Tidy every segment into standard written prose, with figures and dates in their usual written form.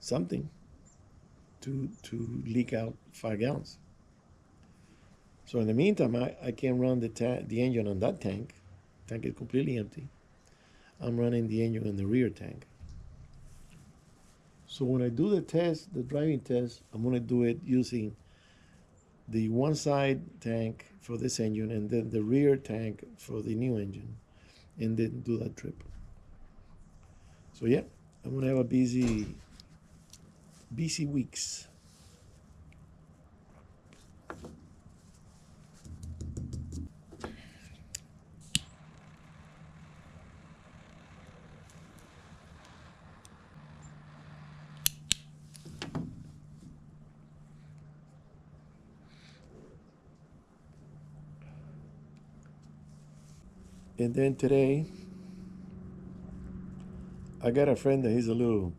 something to leak out 5 gallons. So in the meantime, I can run the engine on that tank. Tank is completely empty. I'm running the engine in the rear tank. So when I do the test, the driving test, I'm gonna do it using the one side tank for this engine and then the rear tank for the new engine, and then do that trip. So yeah, I'm gonna have a busy weeks. And then today, I got a friend that he's a little,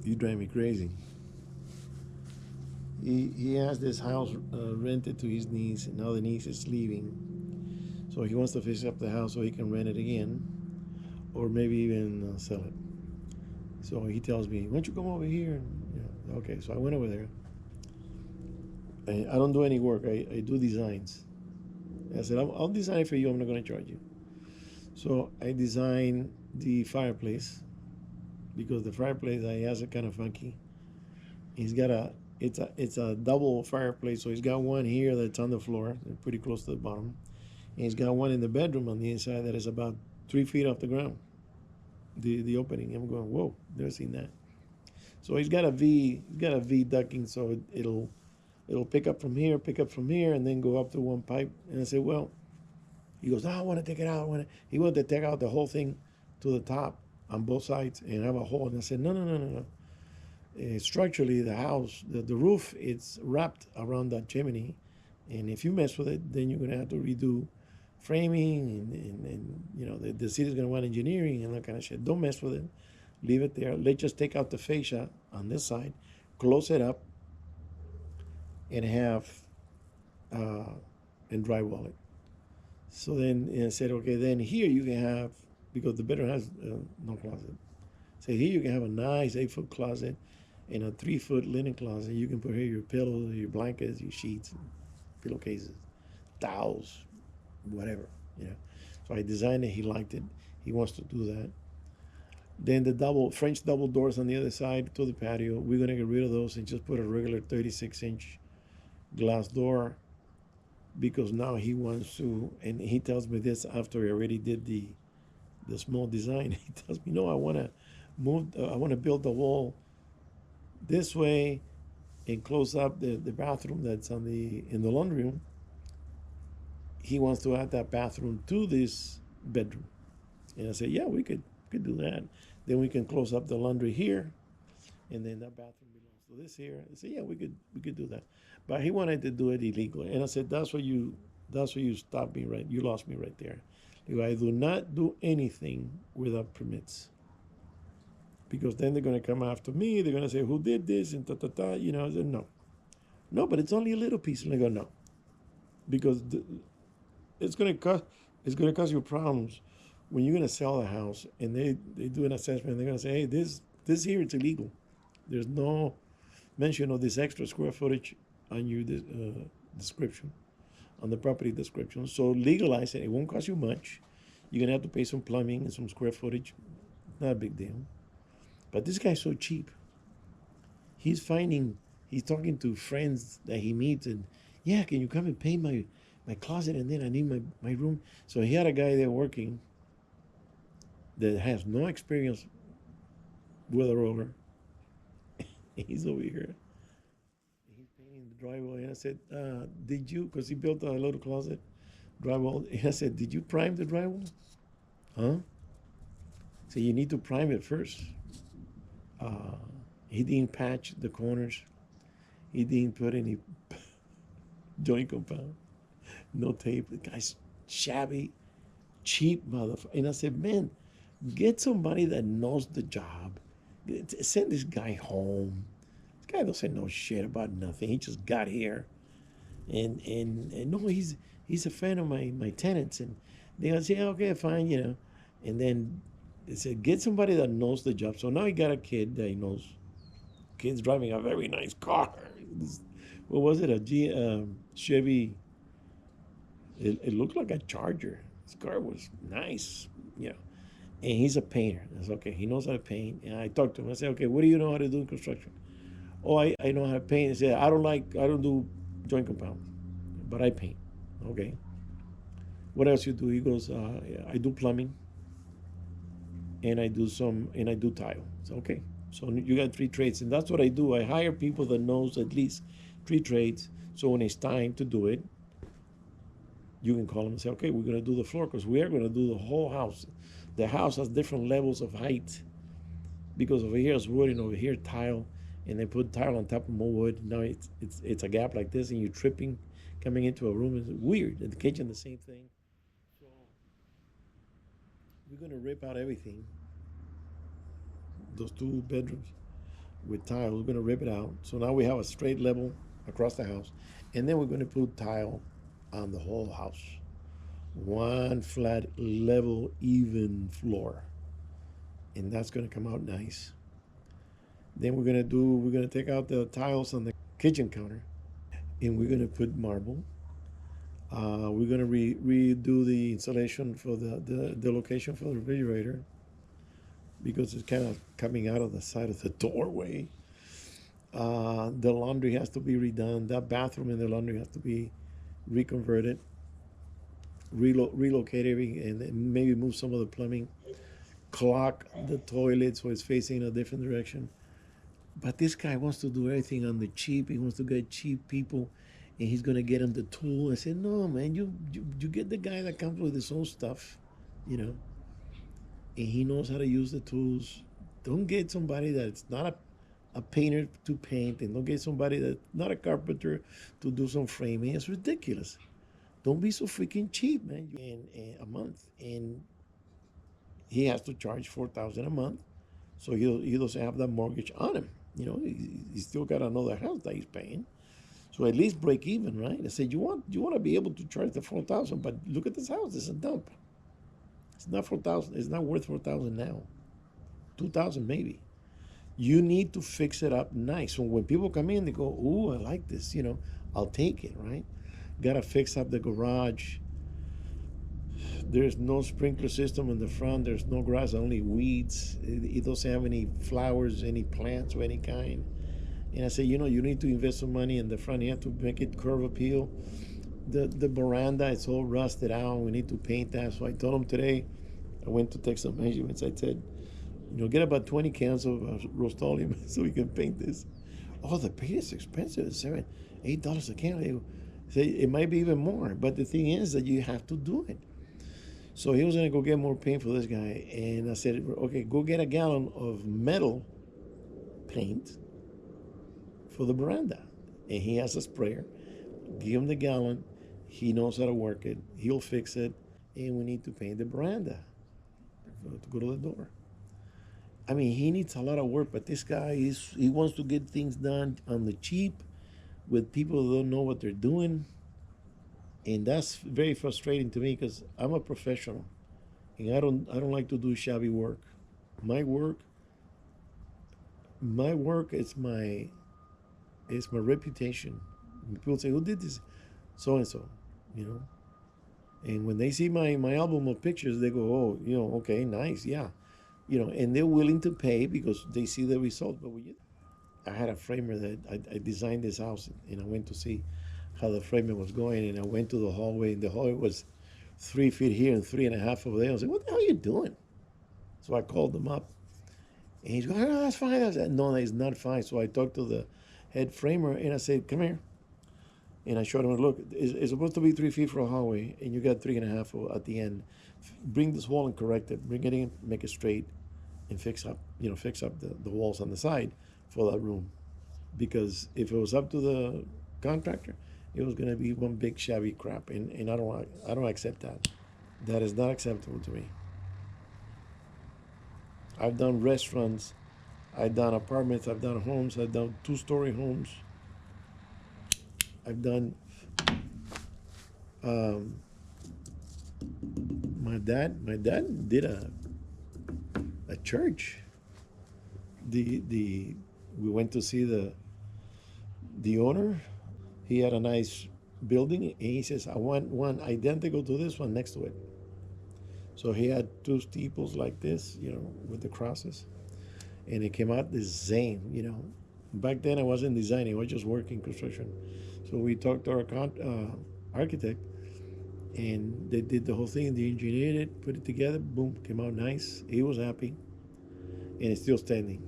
you drive me crazy. He has this house rented to his niece, and now the niece is leaving. So he wants to fix up the house so he can rent it again, or maybe even sell it. So he tells me, "Why don't you come over here?" And, okay, so I went over there. I don't do any work. I do designs. I said, I'll design it for you. I'm not going to charge you. So I designed the fireplace because the fireplace I has it kind of funky. He's got it's a double fireplace, so he's got one here that's on the floor, pretty close to the bottom, and he's got one in the bedroom on the inside that is about 3 feet off the ground. The opening. I'm going, whoa, never seen that. So he's got a V ducking, so it'll pick up from here, and then go up to one pipe. And I said, well, he goes, I want to take it out. He wanted to take out the whole thing to the top on both sides and have a hole. And I said, no. Structurally, the house, the roof, it's wrapped around that chimney. And if you mess with it, then you're going to have to redo framing. And the city's going to want engineering and that kind of shit. Don't mess with it. Leave it there. Let's just take out the fascia on this side, close it up, and have and drywall it. So then I said, okay, then here you can have, because the bedroom has no closet. So here you can have a nice 8-foot closet and a 3-foot linen closet. You can put here your pillows, your blankets, your sheets, pillowcases, towels, whatever. So I designed it. He liked it. He wants to do that. Then the French double doors on the other side to the patio. We're gonna get rid of those and just put a regular 36-inch glass door, because now he wants to, and he tells me this after he already did the small design. He tells me, no, I want to build the wall this way and close up the bathroom that's in the laundry room. He wants to add that bathroom to this bedroom. And I said, yeah, we could do that. Then we can close up the laundry here, and then that bathroom belongs to this here. I said, yeah, we could do that. But he wanted to do it illegally. And I said, that's where you stopped me right. You lost me right there. I do not do anything without permits, because then they're going to come after me. They're going to say, who did this? And I said, no, but it's only a little piece. And I go, no, because it's going to cause you problems when you're going to sell the house and they do an assessment. They're going to say, hey, this here, it's illegal. There's no mention of this extra square footage on your description, on the property description. So legalize it. It won't cost you much. You're going to have to pay some plumbing and some square footage. Not a big deal. But this guy's so cheap. He's talking to friends that he meets, and yeah, can you come and paint my closet, and then I need my room. So he had a guy there working that has no experience with a roller. He's over here. He's painting the drywall. And I said, did you, because he built a little closet, drywall. And I said, did you prime the drywall? Huh? So you need to prime it first. He didn't patch the corners. He didn't put any joint compound. No tape. The guy's shabby, cheap motherfucker. And I said, man, get somebody that knows the job. Send this guy home. This guy doesn't know shit about nothing. He just got here. And no, he's a friend of my tenants. And they're going to say, okay, fine. And then they said, get somebody that knows the job. So now he got a kid that he knows Kid's driving a very nice car. What was it? Chevy. It looked like a Charger. His car was nice. Yeah. And he's a painter. That's okay. He knows how to paint. And I talked to him. I said, okay, what do you know how to do in construction? Oh, I know how to paint. He said, I don't do joint compound, but I paint. Okay. What else you do? He goes, yeah, I do plumbing, and I do tile. So okay. So you got three trades, and that's what I do. I hire people that knows at least three trades. So when it's time to do it, you can call them and say, okay, we're going to do the floor because we are going to do the whole house. The house has different levels of height because over here is wood and over here tile, and they put tile on top of more wood. Now it's a gap like this, and you're tripping coming into a room. It's weird. In the kitchen, the same thing. So we're going to rip out everything, those two bedrooms with tile. We're going to rip it out. So now we have a straight level across the house, and then we're going to put tile on the whole house. One flat, level, even floor. And that's going to come out nice. Then we're going to take out the tiles on the kitchen counter, and we're going to put marble. We're going to redo the installation for the location for the refrigerator because it's kind of coming out of the side of the doorway. The laundry has to be redone. That bathroom and the laundry has to be reconverted, relocate everything, and maybe move some of the plumbing, clock the toilet so it's facing a different direction. But this guy wants to do everything on the cheap. He wants to get cheap people, and he's gonna get him the tool. I said, no, man, you get the guy that comes with his own stuff, you know, and he knows how to use the tools. Don't get somebody that's not a painter to paint, and don't get somebody that's not a carpenter to do some framing. It's ridiculous. Don't be so freaking cheap, man. In a month, and he has to charge 4,000 a month, so he doesn't have that mortgage on him. You know, he's still got another house that he's paying, so at least break even, right? I said you want to be able to charge the 4,000, but look at this house. It's a dump. It's not 4,000. It's not worth 4,000 now. 2,000 maybe. You need to fix it up nice. So when people come in, they go, "Ooh, I like this." You know, I'll take it, right? Got to fix up the garage. There's no sprinkler system in the front. There's no grass, only weeds. It doesn't have any flowers, any plants of any kind. And I say, you need to invest some money in the front. You have to make it curb appeal. The veranda is all rusted out. We need to paint that. So I told him today, I went to take some measurements. I said, get about 20 cans of Rust-Oleum so we can paint this. Oh, the paint is expensive. It's $8 a can. They say it might be even more. But the thing is that you have to do it. So he was going to go get more paint for this guy. And I said, okay, go get a gallon of metal paint for the veranda. And he has a sprayer. Give him the gallon. He knows how to work it. He'll fix it. And we need to paint the veranda to go to the door. I mean, he needs a lot of work, but this guy, he wants to get things done on the cheap with people who don't know what they're doing. And that's very frustrating to me because I'm a professional, and I don't like to do shabby work. My work, is my reputation. When people say, "Who did this?" So and so, you know. And when they see my album of pictures, they go, "Oh, okay, nice, yeah," and they're willing to pay because they see the result. But I had a framer that I designed this house, and I went to see how the framing was going, and I went to the hallway, and the hallway was 3 feet here and 3.5 over there. I was like, "What the hell are you doing?" So I called him up, and he's going, "Oh, that's fine." I said, "No, it's not fine." So I talked to the head framer, and I said, "Come here," and I showed him, "Look, it's supposed to be 3 feet for a hallway, and you got 3.5 at the end. Bring this wall and correct it. Bring it in, make it straight, and fix up the walls on the side for that room, because if it was up to the contractor, it was going to be one big shabby crap, and I don't accept that. That is not acceptable to me. I've done restaurants, I've done apartments, I've done homes, I've done two-story homes, I've done. Um, my dad did a church. The We went to see the owner. He had a nice building, and he says, "I want one identical to this one next to it." So he had two steeples like this, with the crosses, and it came out the same. Back then, I wasn't designing; I was just working construction. So we talked to our architect, and they did the whole thing. They engineered it, put it together. Boom, came out nice. He was happy, and it's still standing.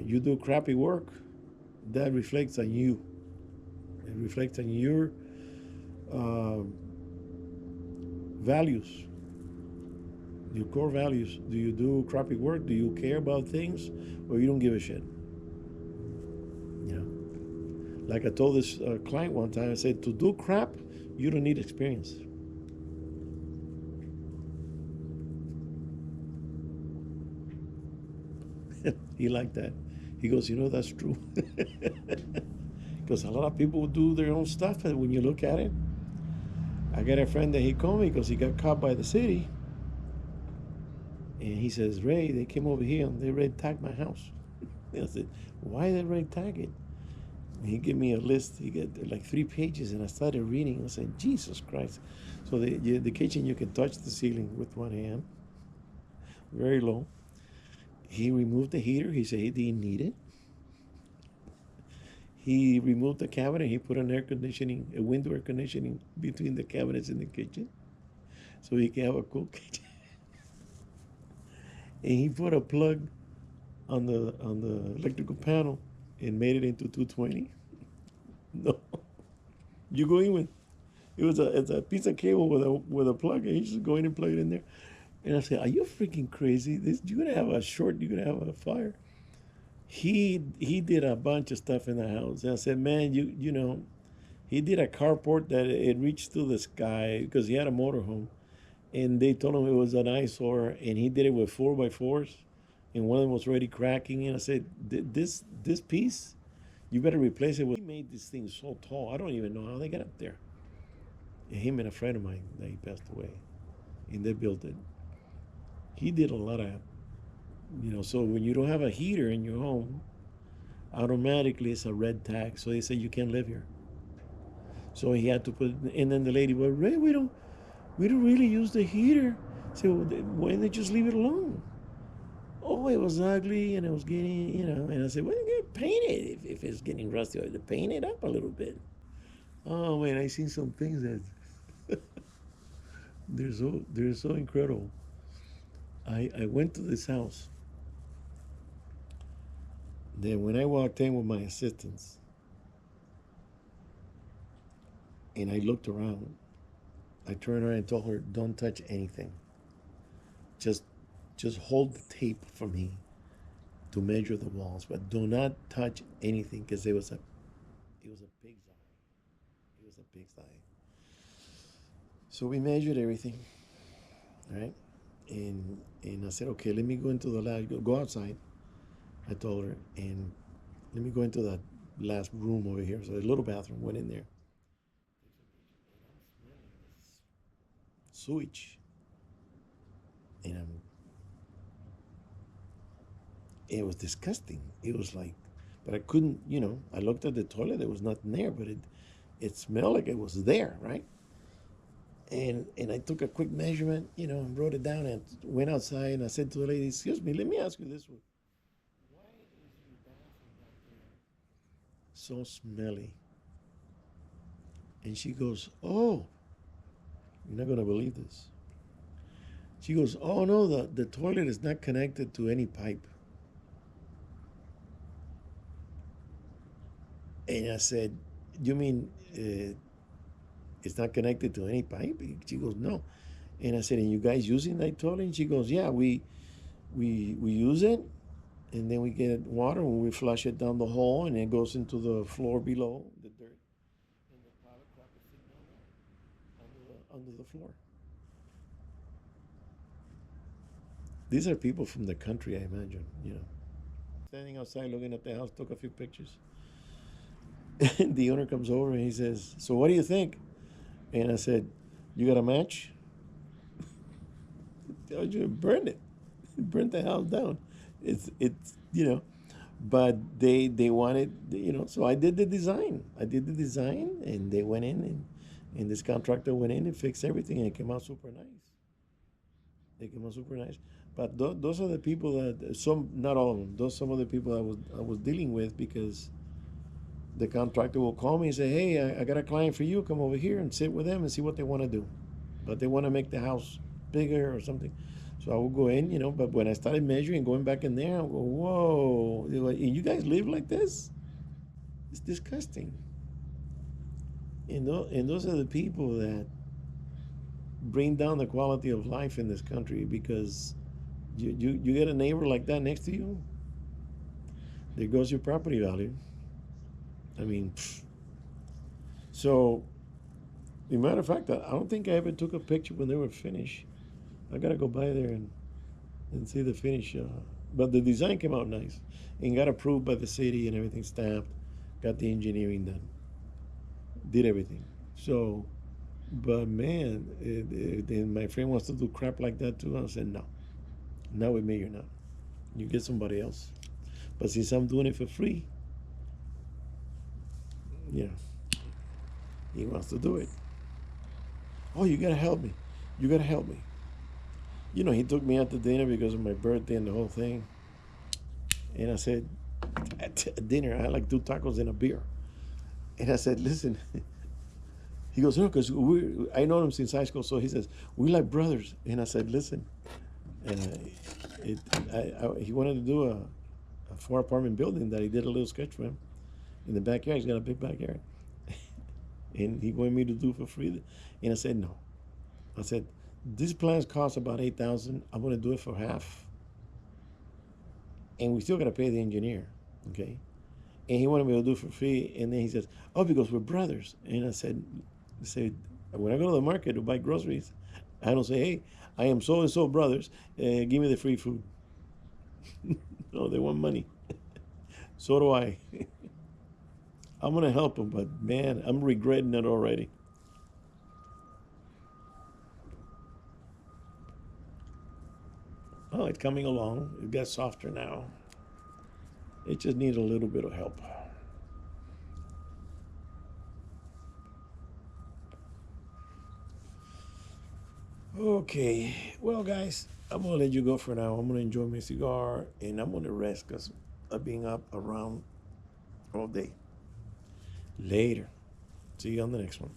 You do crappy work, that reflects on you. It reflects on your uh, values, your core values. Do you do crappy work? Do you care about things, or you don't give a shit? You know, like I told this client one time, I said, to do crap, you don't need experience. He liked that. He goes, that's true. Because a lot of people do their own stuff, and when you look at it, I got a friend that he called me because he got caught by the city, and he says, Ray, they came over here and they red tagged my house. And I said, why they red tag it? And he gave me a list. He got like 3 pages, and I started reading. I said, Jesus Christ! So the kitchen, you can touch the ceiling with one hand, very low. He removed the heater. He said he didn't need it. He removed the cabinet. He put a window air conditioning between the cabinets in the kitchen, so he can have a cool kitchen. And he put a plug on the electrical panel and made it into 220. No, you go in with it's a piece of cable with a plug, and you just go in and plug it in there. And I said, "Are you freaking crazy? You're gonna have a short. You're gonna have a fire." He did a bunch of stuff in the house, and I said, "Man, he did a carport that it reached to the sky because he had a motorhome, and they told him it was an eyesore, and he did it with 4x4s, and one of them was already cracking. And I said, this piece, you better replace it with. He made this thing so tall, I don't even know how they got up there. And him and a friend of mine, that he passed away, and they built it. He did a lot of, so when you don't have a heater in your home, automatically it's a red tag. So they say you can't live here. So he had to put, and then the lady, well, Ray, we don't really use the heater. So why didn't they just leave it alone? Oh, it was ugly and it was getting, and I said, well, paint it. If it's getting rusty, to paint it up a little bit. Oh man, I seen some things that they're so incredible. I went to this house. Then when I walked in with my assistants and I looked around, I turned around and told her, don't touch anything. Just just hold the tape for me to measure the walls, but do not touch anything because it was a big eye. It was a big eye. So we measured everything, right? And I said, okay, let me go into the lab. Go outside. I told her, and let me go into that last room over here. So the little bathroom went in there. Sewage, and it was disgusting. It was like, but I couldn't, I looked at the toilet. There was nothing there, but it smelled like it was there, right? And I took a quick measurement, and wrote it down and went outside and I said to the lady, excuse me, let me ask you this one. Why is your bathroom back there so smelly? And she goes, oh, you're not gonna believe this. She goes, oh no, the toilet is not connected to any pipe. And I said, you mean it's not connected to any pipe? She goes, no. And I said, and you guys using that toilet? And she goes, yeah, we use it, and then we get water and we flush it down the hole, and it goes into the floor below, the dirt, and the pilot crap is sitting down there under the floor. These are people from the country, I imagine. Standing outside looking at the house, took a few pictures. And the owner comes over and he says, so what do you think? And I said, you got a match? I told you, burn it. Burn the house down. It's. But they wanted, so I did the design. I did the design, and they went in, and this contractor went in and fixed everything, and it came out super nice. It came out super nice. But those are the people that, some, not all of them. Those some of the people I was dealing with, because the contractor will call me and say, "Hey, I got a client for you. Come over here and sit with them and see what they want to do." But they want to make the house bigger or something. So I will go in, But when I started measuring, going back in there, I go, "Whoa! They're like, you guys live like this? It's disgusting." And those are the people that bring down the quality of life in this country, because you get a neighbor like that next to you, there goes your property value. I mean, so, as a matter of fact, I don't think I ever took a picture when they were finished. I gotta go by there and see the finish. But the design came out nice and got approved by the city and everything stamped. Got the engineering done. Did everything. So, but man, then my friend wants to do crap like that too. I said, no, not with me, you're not. You get somebody else. But since I'm doing it for free, yeah, he wants to do it. Oh, you gotta help me. You gotta help me. He took me out to dinner because of my birthday and the whole thing. And I said, at dinner, I had like two tacos and a beer. And I said, listen, he goes, no, because I know him since high school. So he says, we like brothers. And I said, listen, uh, he wanted to do a 4 apartment building that he did a little sketch for him in the backyard. He's got a big backyard. And he wanted me to do for free. And I said, no. I said, these plans cost about 8,000. I'm going to do it for half. And we still got to pay the engineer. Okay. And he wanted me to do it for free. And then he says, oh, because we're brothers. And I said, when I go to the market to buy groceries, I don't say, hey, I am so and so brothers. Give me the free food. No, they want money. So do I. I'm going to help them, but man, I'm regretting it already. Oh, it's coming along. It got softer now. It just needs a little bit of help. Okay. Well, guys, I'm going to let you go for now. I'm going to enjoy my cigar and I'm going to rest because I've been up around all day. Later. See you on the next one.